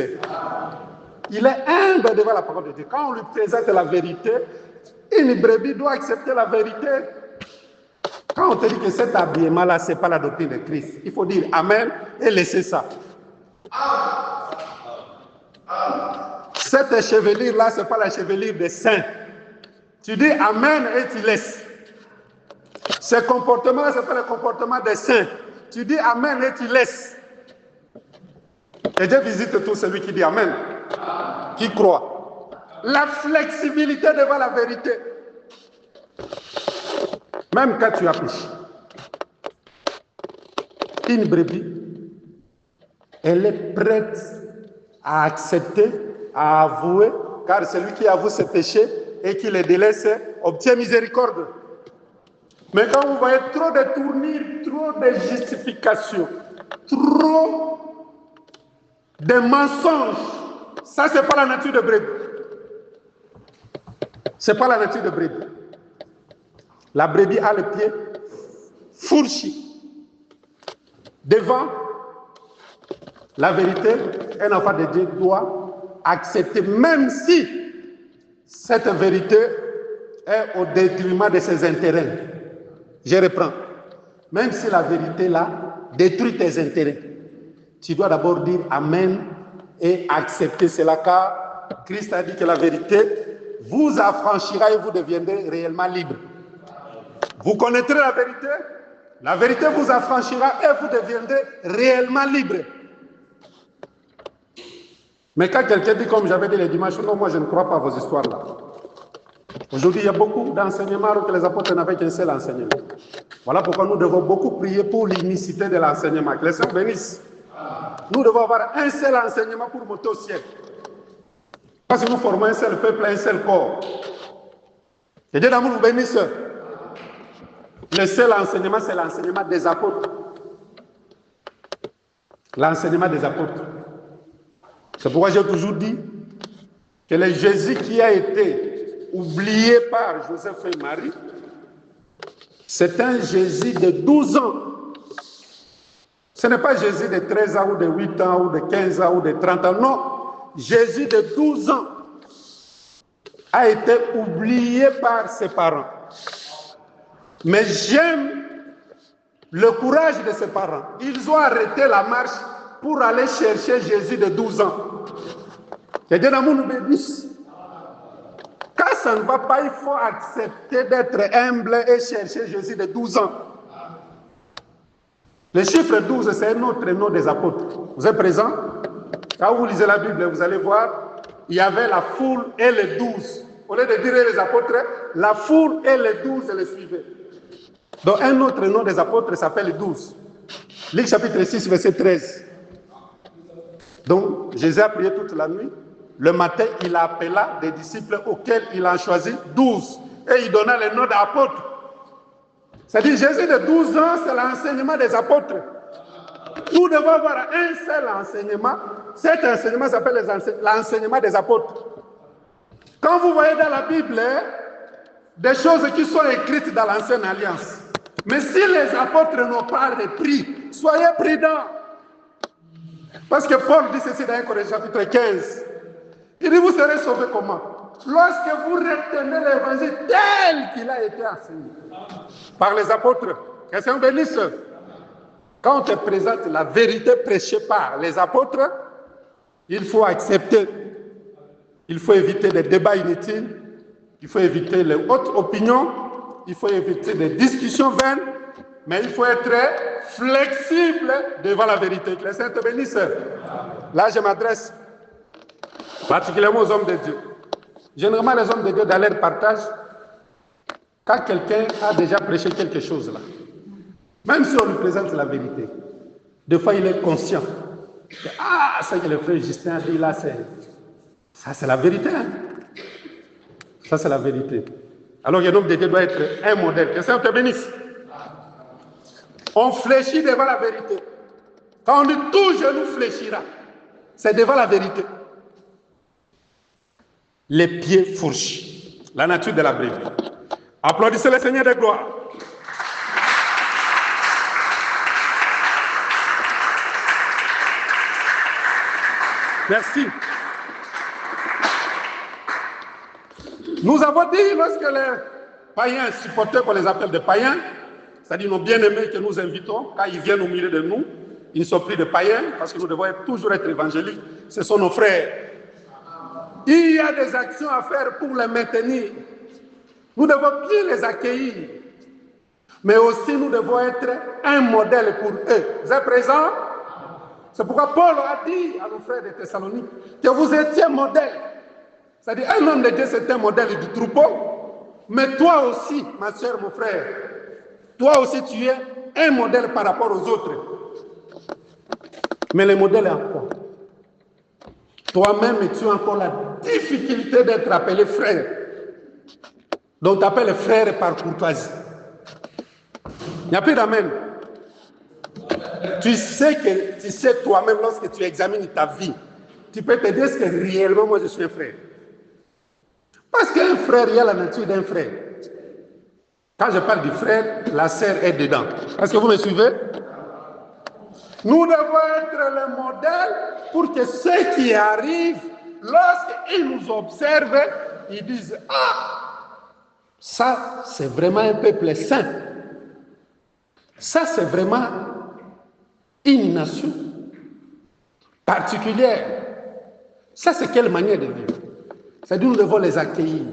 Il est humble devant la parole de Dieu. Quand on lui présente la vérité, une brebis doit accepter la vérité. Quand on te dit que cet habillement-là, ce n'est pas la doctrine de Christ, il faut dire Amen et laisser ça. Cette chevelure-là, ce n'est pas la chevelure des saints. Tu dis Amen et tu laisses. Ce comportement-là, ce n'est pas le comportement des saints. Tu dis Amen et tu laisses. Et Dieu visite tout celui qui dit Amen, qui croit. La flexibilité devant la vérité. Même quand tu as péché. Une brebis, elle est prête à accepter, à avouer, car celui qui avoue ses péchés et qui les délaisse obtient miséricorde. Mais quand vous voyez trop de tournures, trop de justifications, trop de mensonges, ça c'est pas la nature de brebis. C'est pas la nature de brebis. La brebis a le pied fourchi devant la vérité. Un enfant de Dieu doit accepter, même si cette vérité est au détriment de ses intérêts. Je reprends. Même si la vérité là détruit tes intérêts, tu dois d'abord dire Amen et accepter cela, car Christ a dit que la vérité vous affranchira et vous deviendrez réellement libre. Vous connaîtrez la vérité vous affranchira et vous deviendrez réellement libre. Mais quand quelqu'un dit, comme j'avais dit le dimanche, non, moi je ne crois pas à vos histoires-là. Aujourd'hui, il y a beaucoup d'enseignements que les apôtres n'avaient qu'un seul enseignement. Voilà pourquoi nous devons beaucoup prier pour l'unicité de l'enseignement. Que les saints bénissent. Nous devons avoir un seul enseignement pour monter au ciel. Parce que nous formons un seul peuple, un seul corps. Que Dieu d'amour vous bénisse. Le seul enseignement, c'est l'enseignement des apôtres. L'enseignement des apôtres. C'est pourquoi j'ai toujours dit que le Jésus qui a été oublié par Joseph et Marie, c'est un Jésus de 12 ans. Ce n'est pas Jésus de 13 ans ou de 8 ans ou de 15 ans ou de 30 ans. Non, Jésus de 12 ans a été oublié par ses parents. Mais j'aime le courage de ses parents. Ils ont arrêté la marche pour aller chercher Jésus de 12 ans. Que Dieu d'amour nous bénisse. Quand ça ne va pas, il faut accepter d'être humble et chercher Jésus de 12 ans. Le chiffre 12, c'est un autre nom des apôtres. Vous êtes présents? Quand vous lisez la Bible, vous allez voir, il y avait la foule et les 12. Au lieu de dire les apôtres, la foule et les 12 les suivaient. Donc un autre nom des apôtres s'appelle les 12. Luc chapitre 6, verset 13. Donc Jésus a prié toute la nuit. Le matin, il appela des disciples auxquels il a choisi 12. Et il donna les noms d'apôtres. C'est-à-dire Jésus de 12 ans, c'est l'enseignement des apôtres. Nous devons avoir un seul enseignement. Cet enseignement s'appelle l'enseignement des apôtres. Quand vous voyez dans la Bible des choses qui sont écrites dans l'Ancienne Alliance, mais si les apôtres n'ont pas repris, soyez prudents. Parce que Paul dit ceci dans 1 Corinthiens chapitre 15. Il dit, vous serez sauvés comment? Lorsque vous retenez l'évangile tel qu'il a été enseigné par les apôtres. Que Dieu bénisse. Quand on te présente la vérité prêchée par les apôtres, il faut accepter. Il faut éviter des débats inutiles. Il faut éviter les hautes opinions. Il faut éviter des discussions vaines. Mais il faut être flexible devant la vérité. Que les saints te bénissent. Là, je m'adresse particulièrement aux hommes de Dieu. Généralement, les hommes de Dieu, dans leur partage, quand quelqu'un a déjà prêché quelque chose là, même si on lui présente la vérité, des fois il est conscient que, ça que le frère Justin a dit là, ça c'est la vérité. Hein? Ça c'est la vérité. Alors un homme de Dieu doit être un modèle. Que ça te bénisse. On fléchit devant la vérité. Quand on dit tout genou fléchira, c'est devant la vérité. les pieds fourchus. La nature de la brebis. Applaudissez le Seigneur de gloire. Merci. Nous avons dit, lorsque les païens supporters, qu'on les appelle des païens, c'est-à-dire nos bien-aimés que nous invitons, quand ils viennent au milieu de nous, ils ne sont plus des païens, parce que nous devons toujours être évangéliques, ce sont nos frères. Il y a des actions à faire pour les maintenir. Nous devons bien les accueillir, mais aussi nous devons être un modèle pour eux. Vous êtes présents? C'est pourquoi Paul a dit à nos frères de Thessalonique que vous étiez modèle. C'est-à-dire, un homme de Dieu, c'est un modèle du troupeau. Mais toi aussi, ma soeur, mon frère, toi aussi, tu es un modèle par rapport aux autres. Mais le modèle est en quoi? Toi-même, tu as encore la difficulté d'être appelé frère. Donc, tu appelles frère par courtoisie. Il n'y a plus d'amen. Tu sais toi-même, lorsque tu examines ta vie, tu peux te dire est-ce que réellement moi je suis un frère. Parce qu'un frère, il y a la nature d'un frère. Quand je parle du frère, la sœur est dedans. Est-ce que vous me suivez? Nous devons être le modèle pour que ceux qui arrivent, lorsqu'ils nous observent, ils disent « Ah, ça c'est vraiment un peuple saint. Ça c'est vraiment une nation particulière. Ça c'est quelle manière de vivre. » C'est-à-dire nous devons les accueillir.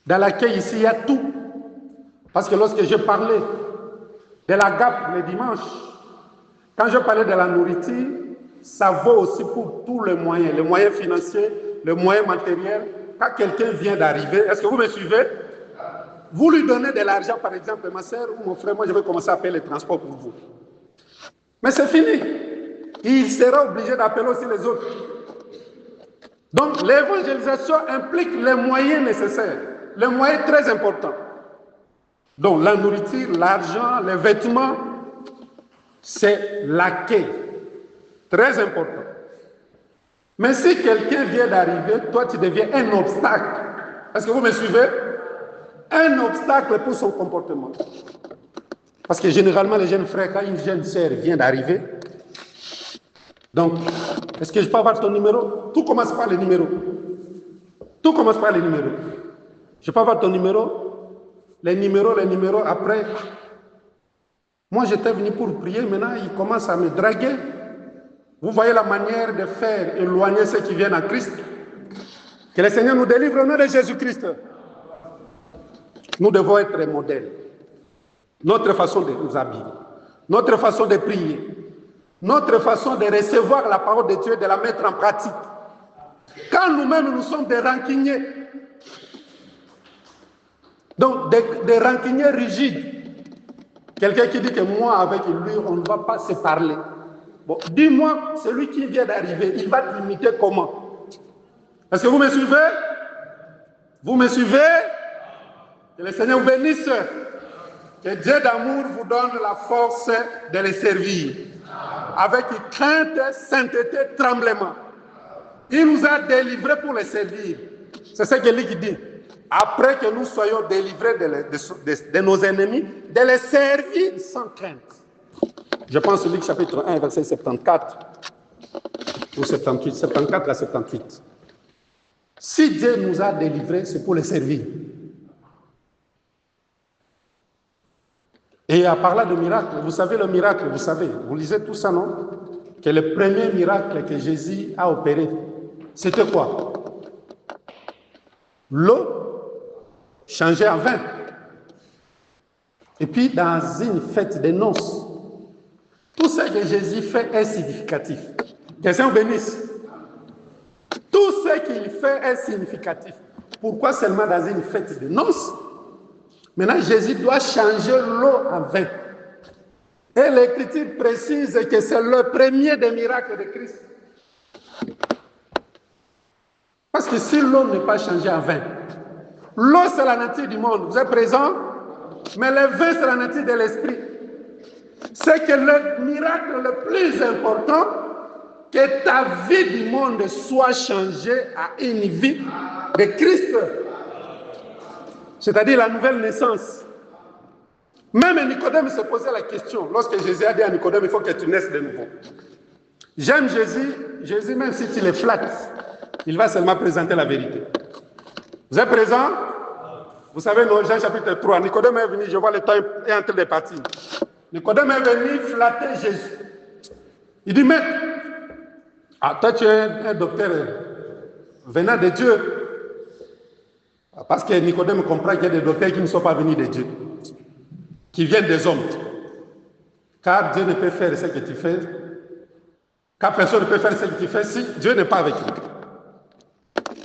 Dans l'accueil ici, il y a tout. Parce que lorsque je parlais de la GAP le dimanche, quand je parlais de la nourriture, ça vaut aussi pour tous les moyens financiers, les moyens matériels. Quand quelqu'un vient d'arriver, est-ce que vous me suivez? Vous lui donnez de l'argent, par exemple, ma soeur ou mon frère, moi je vais commencer à payer les transports pour vous. Mais c'est fini. Il sera obligé d'appeler aussi les autres. Donc l'évangélisation implique les moyens nécessaires, les moyens très importants. Donc la nourriture, l'argent, les vêtements, c'est l'accueil, très important. Mais si quelqu'un vient d'arriver, toi tu deviens un obstacle. Est-ce que vous me suivez? Un obstacle pour son comportement. Parce que généralement les jeunes frères, quand une jeune sœur vient d'arriver, donc, est-ce que je peux avoir ton numéro? Tout commence par les numéros. Tout commence par les numéros. Je peux avoir ton numéro? Les numéros, après. Moi, j'étais venu pour prier, maintenant, il commence à me draguer. Vous voyez la manière de faire éloigner ceux qui viennent à Christ. Que le Seigneur nous délivre au nom de Jésus-Christ. Nous devons être modèles. Notre façon de nous habiller, notre façon de prier, notre façon de recevoir la parole de Dieu et de la mettre en pratique. Quand nous-mêmes, nous sommes des rancuniers, donc des rancuniers rigides, quelqu'un qui dit que moi, avec lui, on ne va pas se parler. Bon, dis-moi, celui qui vient d'arriver, il va t'imiter comment? Est-ce que vous me suivez? Vous me suivez? Que le Seigneur vous bénisse. Que Dieu d'amour vous donne la force de les servir. Avec crainte, sainteté, tremblement. Il nous a délivrés pour les servir. C'est ce que Luc dit. Après que nous soyons délivrés de nos ennemis, de les servir sans crainte. Je pense Luc chapitre 1, verset 74 ou 78, 74 à 78. Si Dieu nous a délivrés, c'est pour les servir. Et à parler de miracle, vous savez le miracle, vous lisez tout ça, non? Que le premier miracle que Jésus a opéré, c'était quoi? L'eau changée en vin. Et puis dans une fête de noces, tout ce que Jésus fait est significatif. Que Dieu bénisse. Tout ce qu'il fait est significatif. Pourquoi seulement dans une fête de noces? Maintenant, Jésus doit changer l'eau en vin. Et l'Écriture précise que c'est le premier des miracles de Christ. Parce que si l'eau n'est pas changée en vin, l'eau c'est la nature du monde, vous êtes présents? Mais le vin c'est la nature de l'esprit. C'est que le miracle le plus important que ta vie du monde soit changée à une vie de Christ. C'est-à-dire la nouvelle naissance. Même Nicodème se posait la question, lorsque Jésus a dit à Nicodème, il faut que tu naisses de nouveau. J'aime Jésus même si tu les flattes, il va seulement présenter la vérité. Vous êtes présents? Vous savez, dans Jean chapitre 3, Nicodème est venu, je vois le temps est en train de partir. Nicodème est venu flatter Jésus. Il dit, mais, toi tu es un docteur venant de Dieu. Parce que Nicodème comprend qu'il y a des docteurs qui ne sont pas venus de Dieu, qui viennent des hommes. Car Dieu ne peut faire ce que tu fais, car personne ne peut faire ce que tu fais si Dieu n'est pas avec lui.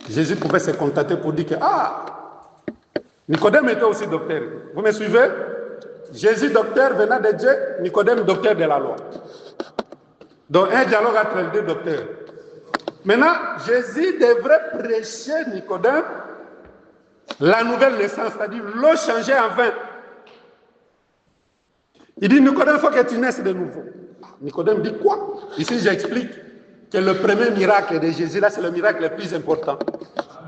Jésus pouvait se contenter pour dire que, Nicodème était aussi docteur. Vous me suivez? Jésus, docteur venant de Dieu, Nicodème, docteur de la loi. Donc, un dialogue entre les deux docteurs. Maintenant, Jésus devrait prêcher Nicodème la nouvelle naissance, c'est-à-dire l'eau changée en vin. Il dit, Nicodème, il faut que tu naisses de nouveau. Nicodème dit quoi? Ici, j'explique que le premier miracle de Jésus, là, c'est le miracle le plus important.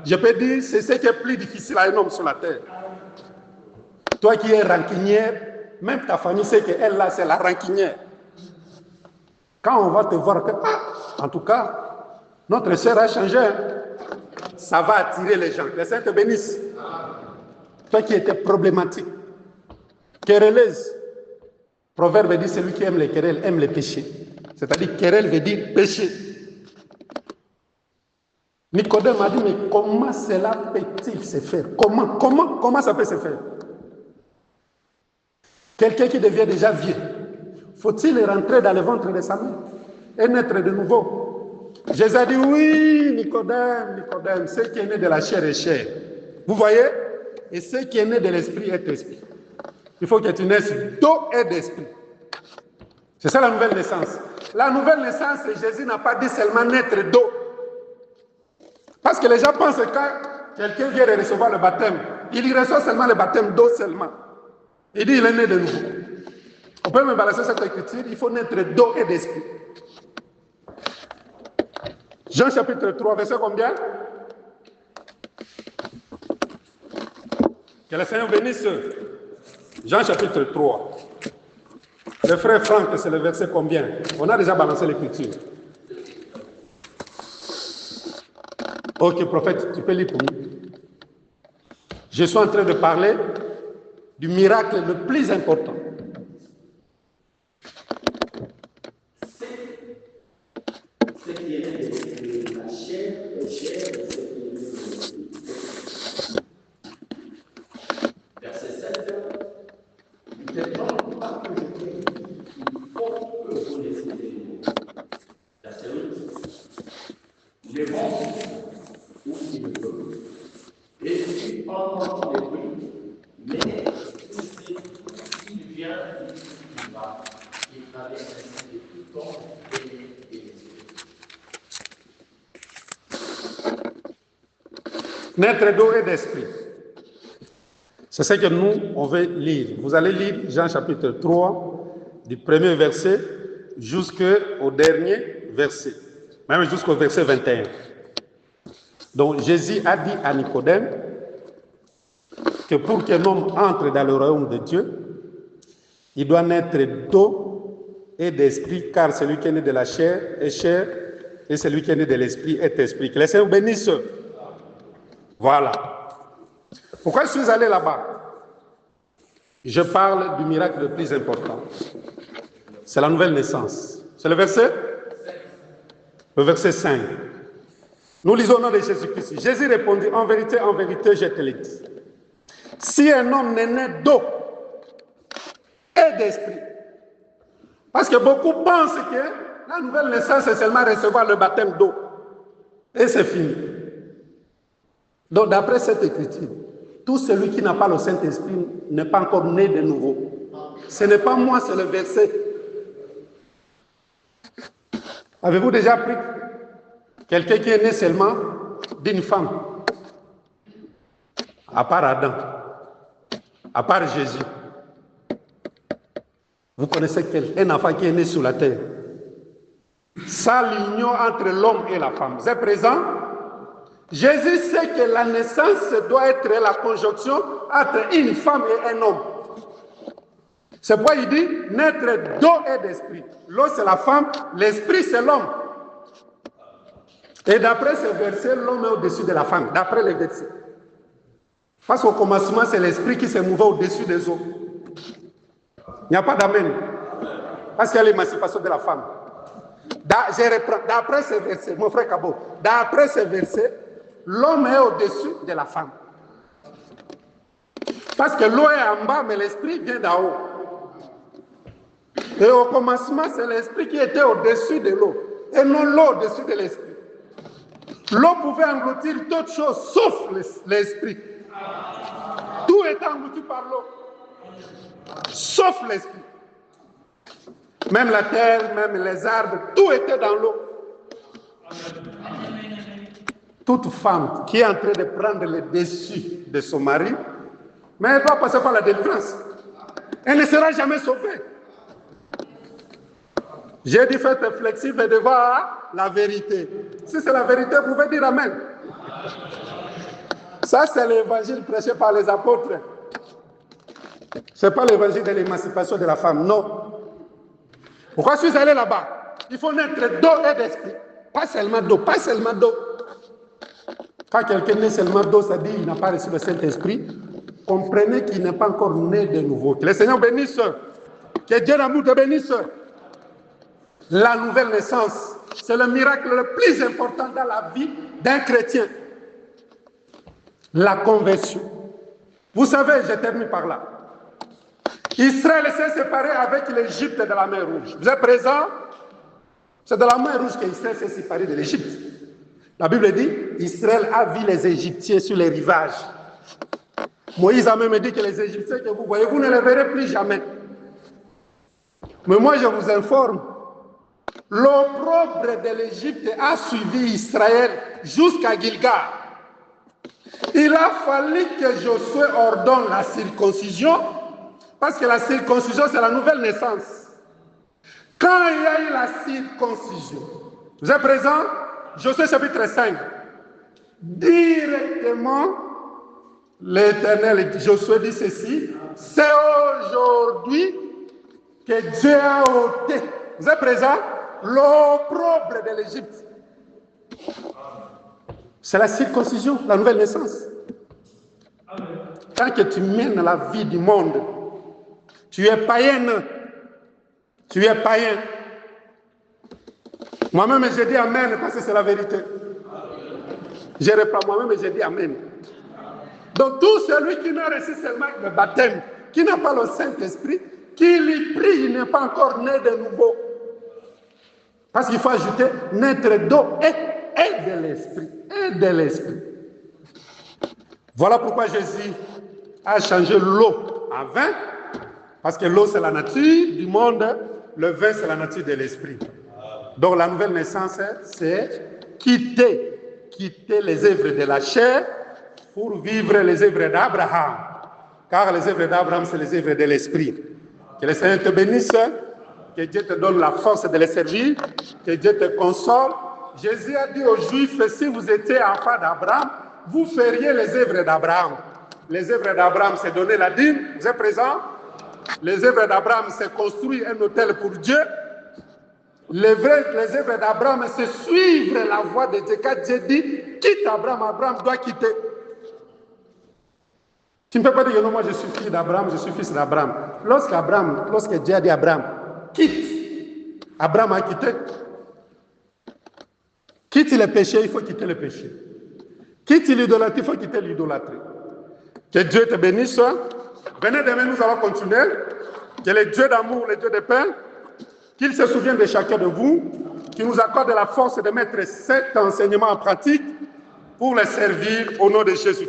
Je peux dire, c'est ce qui est plus difficile à un homme sur la terre. Toi qui es rancunière, même ta famille sait qu'elle, là, c'est la rancunière. Quand on va te voir, en tout cas, notre sœur a changé. Ça va attirer les gens. Les saints te bénissent. Toi qui étais problématique, querelleuse. Proverbe dit, celui qui aime les querelles aime les péchés. C'est-à-dire, querelle veut dire péché. Nicodème a dit, mais comment cela peut-il se faire? Comment ça peut se faire? Quelqu'un qui devient déjà vieux, faut-il rentrer dans le ventre de sa mère et naître de nouveau? Jésus a dit, oui, Nicodème, ce qui est né de la chair est chair. Vous voyez? Et ce qui est né de l'esprit est esprit. Il faut que tu naisses d'eau et d'esprit. C'est ça la nouvelle naissance. La nouvelle naissance, Jésus n'a pas dit seulement naître d'eau. Parce que les gens pensent que quand quelqu'un vient de recevoir le baptême, il y reçoit seulement le baptême d'eau seulement. Il dit il est né de nouveau. On peut me balancer cette écriture, il faut naître d'eau et d'esprit. Jean chapitre 3, verset combien? Que le Seigneur bénisse. Jean chapitre 3. Le frère Franck, c'est le verset combien? On a déjà balancé l'écriture. Ok, prophète, tu peux lire pour nous. Je suis en train de parler du miracle le plus important. Ce qui est de la chair est chair, ce qui est de l'esprit. Verset 7. Il est donc pas que je t'ai dit, il faut que vous laissiez de nouveau. Verset 8. Les vents où il veut. Et puis pendant qu'il est pris, mais il vient, il va, il traverse ainsi de tout temps et Naître d'eau et d'esprit. C'est ce que nous, on veut lire. Vous allez lire Jean chapitre 3, du premier verset jusqu'au dernier verset, même jusqu'au verset 21. Donc Jésus a dit à Nicodème que pour qu'un homme entre dans le royaume de Dieu, il doit naître d'eau et d'esprit, car celui qui est né de la chair est chair, et celui qui est né de l'esprit est esprit. Que le Seigneur bénisse. Voilà. Pourquoi je suis allé là-bas? Je parle du miracle le plus important. C'est la nouvelle naissance. C'est le verset? Le verset 5. Nous lisons au nom de Jésus-Christ. Jésus répondit, en vérité, je te le dis. Si un homme n'est né d'eau et d'esprit, parce que beaucoup pensent que la nouvelle naissance, c'est seulement recevoir le baptême d'eau. Et c'est fini. Donc, d'après cette écriture, tout celui qui n'a pas le Saint-Esprit n'est pas encore né de nouveau. Ce n'est pas moi, c'est le verset. Avez-vous déjà appris quelqu'un qui est né seulement d'une femme? À part Adam, à part Jésus. Vous connaissez un enfant qui est né sur la terre? Ça, l'union entre l'homme et la femme. Vous êtes présent? Jésus sait que la naissance doit être la conjonction entre une femme et un homme. C'est pourquoi il dit naître d'eau et d'esprit. L'eau, c'est la femme, l'esprit, c'est l'homme. Et d'après ce verset, l'homme est au-dessus de la femme, d'après les versets. Parce qu'au commencement, c'est l'esprit qui se mouvait au-dessus des eaux. Il n'y a pas d'amen. Parce qu'il y a l'émancipation de la femme. Je reprends. D'après ce verset, mon frère Kabo, d'après ce verset, l'homme est au-dessus de la femme. Parce que l'eau est en bas, mais l'esprit vient d'en haut. Et au commencement, c'est l'esprit qui était au-dessus de l'eau, et non l'eau au-dessus de l'esprit. L'eau pouvait engloutir toutes choses, sauf l'esprit. Tout est englouti par l'eau, sauf l'esprit. Même la terre, même les arbres, tout était dans l'eau. Toute femme qui est en train de prendre le dessus de son mari, mais elle doit passer par la délivrance. Elle ne sera jamais sauvée. J'ai dit faites flexible et de voir la vérité. Si c'est la vérité, vous pouvez dire amen. Ça, c'est l'évangile prêché par les apôtres. Ce n'est pas l'évangile de l'émancipation de la femme, non. Pourquoi suis-je allé là-bas? Il faut naître d'eau et d'esprit. Pas seulement d'eau, pas seulement d'eau. Quand quelqu'un naît seulement d'eau, ça dit qu'il n'a pas reçu le Saint-Esprit. Comprenez qu'il n'est pas encore né de nouveau. Que le Seigneur bénisse. Que Dieu d'amour te bénisse. La nouvelle naissance, c'est le miracle le plus important dans la vie d'un chrétien. La conversion. Vous savez, je termine par là. Israël s'est séparé avec l'Égypte de la mer Rouge. Vous êtes présents? C'est de la mer Rouge qu'Israël s'est séparé de l'Égypte. La Bible dit, Israël a vu les Égyptiens sur les rivages. Moïse a même dit que les Égyptiens que vous voyez, vous ne les verrez plus jamais. Mais moi, je vous informe, l'opprobre de l'Égypte a suivi Israël jusqu'à Gilgal. Il a fallu que Josué ordonne la circoncision, parce que la circoncision, c'est la nouvelle naissance. Quand il y a eu la circoncision, vous êtes présents? Josué chapitre 5. Directement, l'Éternel, Josué dit ceci, c'est aujourd'hui que Dieu a ôté, vous êtes présents, l'opprobre de l'Égypte. C'est la circoncision, la nouvelle naissance. Tant que tu mènes la vie du monde, tu es païenne. Tu es païen. Moi-même, je dis amen parce que c'est la vérité. Je reprends moi-même et je dis amen. Donc, tout celui qui n'a reçu seulement le baptême, qui n'a pas le Saint-Esprit, qui lui prie, il n'est pas encore né de nouveau. Parce qu'il faut ajouter naître d'eau et de l'Esprit. Et de l'Esprit. Voilà pourquoi Jésus a changé l'eau en vin. Parce que l'eau, c'est la nature du monde. Le vin, c'est la nature de l'Esprit. Donc, la nouvelle naissance, c'est quitter les œuvres de la chair pour vivre les œuvres d'Abraham. Car les œuvres d'Abraham, c'est les œuvres de l'Esprit. Que le Seigneur te bénisse, que Dieu te donne la force de les servir, que Dieu te console. Jésus a dit aux Juifs, si vous étiez enfants d'Abraham, vous feriez les œuvres d'Abraham. Les œuvres d'Abraham, c'est donner la dîme, vous êtes présents? Les œuvres d'Abraham, c'est construire un hôtel pour Dieu. Les œuvres d'Abraham, c'est suivre la voie de Dieu. Quand Dieu dit, quitte Abraham, Abraham doit quitter. Tu ne peux pas dire, non, moi je suis fils d'Abraham, je suis fils d'Abraham. Lorsque Dieu a dit à Abraham, quitte, Abraham a quitté. Quitte le péché, il faut quitter le péché. Quitte l'idolâtrie, il faut quitter l'idolâtrie. Que Dieu te bénisse. Venez demain, nous allons continuer. Que le Dieu d'amour, le Dieu de paix, qu'il se souvienne de chacun de vous, qu'il nous accorde la force de mettre cet enseignement en pratique pour le servir au nom de Jésus.